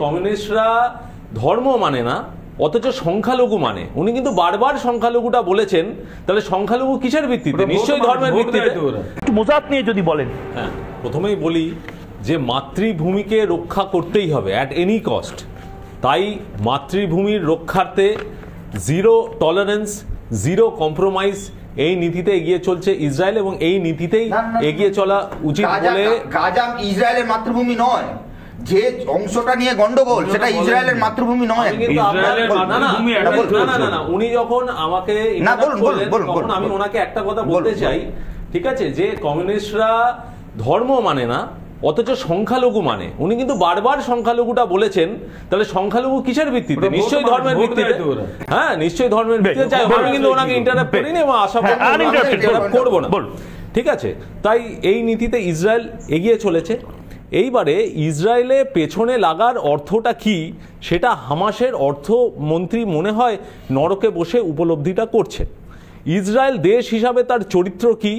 কমিউনিস্টরা ধর্ম মানে না, অথচ সংখ্যালঘু মানে। উনি কিন্তু বারবার সংখ্যালঘুটা বলেছেন, তাহলে সংখ্যালঘু কিসের ভিত্তিতে? নিশ্চয়ই ধর্মের ভিত্তিতে। একটু মোজাত নিয়ে যদি বলেন। হ্যাঁ, প্রথমেই বলি যে মাতৃভূমিকে রক্ষা করতেই হবে অ্যাট এনি কস্ট। তাই মাতৃভূমির রক্ষার্থে জিরো টলারেন্স, জিরো কম্প্রোমাইজ এই নীতিতে এগিয়ে চলছে ইসরায়েল, এবং এই নীতিতেই এগিয়ে চলা উচিত বলে। গাজা ইসরায়েলের মাতৃভূমি নয়, যে অংশটা নিয়ে গন্ডগোল সেটা ইসরায়েলের মাতৃভূমি নয়। উনি যখন আমাকে তখন আমি ওনাকে একটা কথা বলতে চাই, ঠিক আছে, যে কমিউনিস্টরা ধর্ম মানে না, অথচ সংখ্যালঘু মানে। উনি কিন্তু বারবার সংখ্যালঘুটা বলেছেন, তাহলে সংখ্যালঘু কিসের ভিত্তিতে? নিশ্চয়ই ধর্মের ভিত্তিতে। হ্যাঁ, নিশ্চয়ই ধর্মের ভিত্তিতে। আমি কিন্তু ওনাকে ইন্টারাপ্ট করিনি এবং আশা করবো না, ঠিক আছে। তাই এই নীতিতে ইসরায়েল এগিয়ে চলেছে। এইবারে ইসরায়েলে পেছনে লাগার অর্থটা কি, সেটা হামাসের অর্থমন্ত্রী মনে হয় নরকে বসে উপলব্ধিটা করছে। ইসরায়েল দেশ হিসাবে তার চরিত্র কি,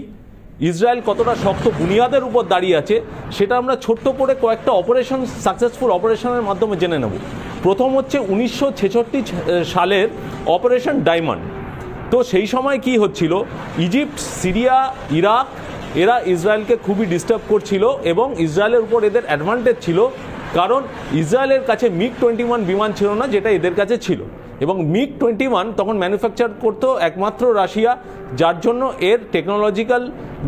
ইসরায়েল কতটা শক্ত বুনিয়াদের উপর দাঁড়িয়ে আছে, সেটা আমরা ছোট্ট করে কয়েকটা অপারেশন, সাকসেসফুল অপারেশনের মাধ্যমে জেনে নেব। প্রথম হচ্ছে 1966 সালের অপারেশন ডায়মন্ড। তো সেই সময় কি হচ্ছিল, ইজিপ্ট, সিরিয়া, ইরাক এরা ইসরায়েলকে খুবই ডিস্টার্ব করছিল, এবং ইসরায়েলের উপর এদের অ্যাডভান্টেজ ছিল, কারণ ইসরায়েলের কাছে MiG-21 বিমান ছিল না, যেটা এদের কাছে ছিল। এবং MiG-21 তখন ম্যানুফ্যাকচার করতো একমাত্র রাশিয়া, যার জন্য এর টেকনোলজিক্যাল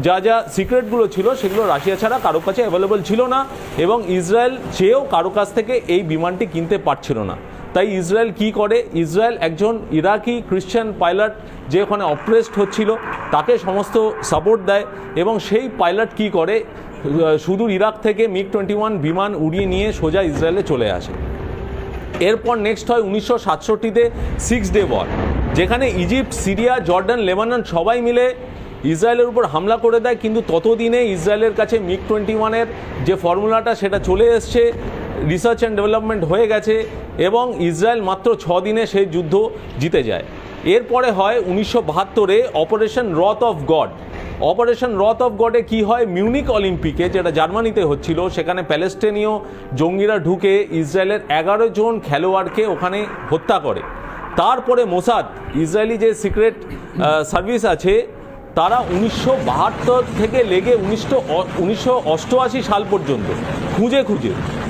যা সিক্রেটগুলো ছিল সেগুলো রাশিয়া ছাড়া কারো কাছে অ্যাভেলেবল ছিল না, এবং ইসরায়েল চেয়েও কারো কাছ থেকে এই বিমানটি কিনতে পারছিল না। তাই ইসরায়েল কি করে, ইসরায়েল একজন ইরাকি খ্রিশ্চান পাইলট যে ওখানে অপ্রেসড হচ্ছিল তাকে সমস্ত সাপোর্ট দেয়, এবং সেই পাইলট কি করে, সুদূর ইরাক থেকে MiG-21 বিমান উড়িয়ে নিয়ে সোজা ইসরায়েলে চলে আসে। এরপর নেক্সট হয় 1967-তে 6 ডে ওয়ার, যেখানে ইজিপ্ট, সিরিয়া, জর্ডান, লেবানন সবাই মিলে ইসরায়েলের উপর হামলা করে দেয়। কিন্তু ততদিনে ইসরায়েলের কাছে MiG-21-এর যে ফর্মুলাটা সেটা চলে এসছে, রিসার্চ অ্যান্ড ডেভেলপমেন্ট হয়ে গেছে, এবং ইসরায়েল মাত্র 6 দিনে সেই যুদ্ধ জিতে যায়। এরপরে হয় 1972-এ অপারেশন রথ অফ গড। অপারেশন রথ অফ গডে কি হয়, মিউনিক অলিম্পিকে, যেটা জার্মানিতে হচ্ছিল, সেখানে প্যালেস্টাইনীয় জঙ্গিরা ঢুকে ইসরায়েলের 11 জন খেলোয়াড়কে ওখানে হত্যা করে। তারপরে মোসাদ, ইসরায়েলি যে সিক্রেট সার্ভিস আছে, তারা 1972 থেকে লেগে 1988 সাল পর্যন্ত খুঁজে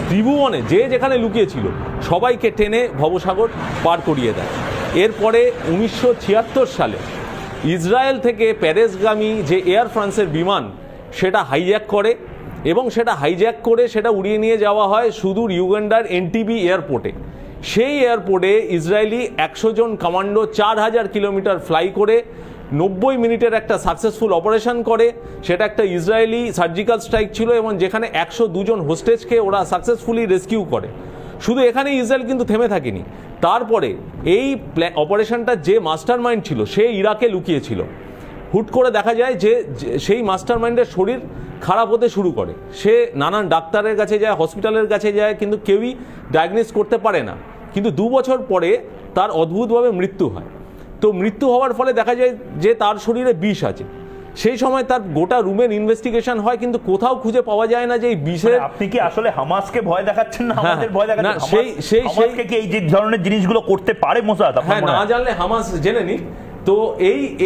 ত্রিভুবনে যে যেখানে লুকিয়েছিল সবাইকে টেনে ভবসাগর পার করিয়ে দেয়। এরপরে 1976 সালে ইসরায়েল থেকে প্যারিসগামী যে এয়ার ফ্রান্সের বিমান, সেটা হাইজ্যাক করে, এবং সেটা উড়িয়ে নিয়ে যাওয়া হয় সুদূর ইউগান্ডার এনটিবি এয়ারপোর্টে। সেই এয়ারপোর্টে ইসরায়েলি 100 জন কমান্ডো 4000 কিলোমিটার ফ্লাই করে 90 মিনিটের একটা সাকসেসফুল অপারেশন করে। সেটা একটা ইসরায়েলি সার্জিক্যাল স্ট্রাইক ছিল, এবং যেখানে 102 জন হোস্টেজকে ওরা সাকসেসফুলি রেস্কিউ করে। শুধু এখানে ইসরায়েল কিন্তু থেমে থাকেনি, তারপরে এই অপারেশনটা যে মাস্টার মাইন্ড ছিল সে ইরাকে লুকিয়েছিল। হুট করে দেখা যায় যে সেই মাস্টার মাইন্ডের শরীর খারাপ হতে শুরু করে, সে নানান ডাক্তারের কাছে যায়, হসপিটালের কাছে যায়, কিন্তু কেউই ডায়াগনোস করতে পারে না। কিন্তু 2 বছর পরে তার অদ্ভুতভাবে মৃত্যু হয়। তো মৃত্যু হওয়ার ফলে দেখা যায় যে তার শরীরে বিষ আছে। সেই সময় তার গোটা রুমের ইনভেস্টিগেশন হয়, কিন্তু কোথাও খুঁজে পাওয়া যায় না যে এই বিষের। আপনি কি আসলে হামাসকে ভয় দেখাচ্ছেন না আমাদের ভয় দেখাচ্ছেন? হামাসকে কি এই যে ধরনের জিনিসগুলো করতে পারে মোসাদ? হ্যাঁ, না জানলে হামাস জেনে নি। তো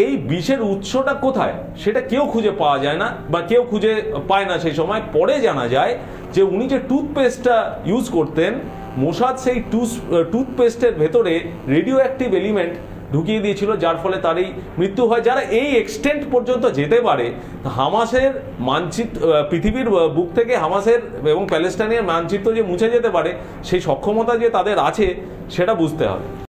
এই বিষের উৎসটা কোথায় সেটা কেউ খুঁজে পাওয়া যায় না, বা কেউ খুঁজে পায় না সেই সময়। পরে জানা যায় যে উনি যে টুথপেস্টটা ইউজ করতেন, মোসাদ সেই টুথপেস্টের ভেতরে রেডিও অ্যাক্টিভ এলিমেন্ট ঢুকিয়ে দিয়েছিল, যার ফলে তার এই মৃত্যু হয়। যারা এই এক্সটেন্ট পর্যন্ত যেতে পারে, হামাসের মানচিত্র, পৃথিবীর বুক থেকে হামাসের এবং প্যালেস্টাইনের মানচিত্র যে মুছে যেতে পারে, সেই সক্ষমতা যে তাদের আছে সেটা বুঝতে হবে।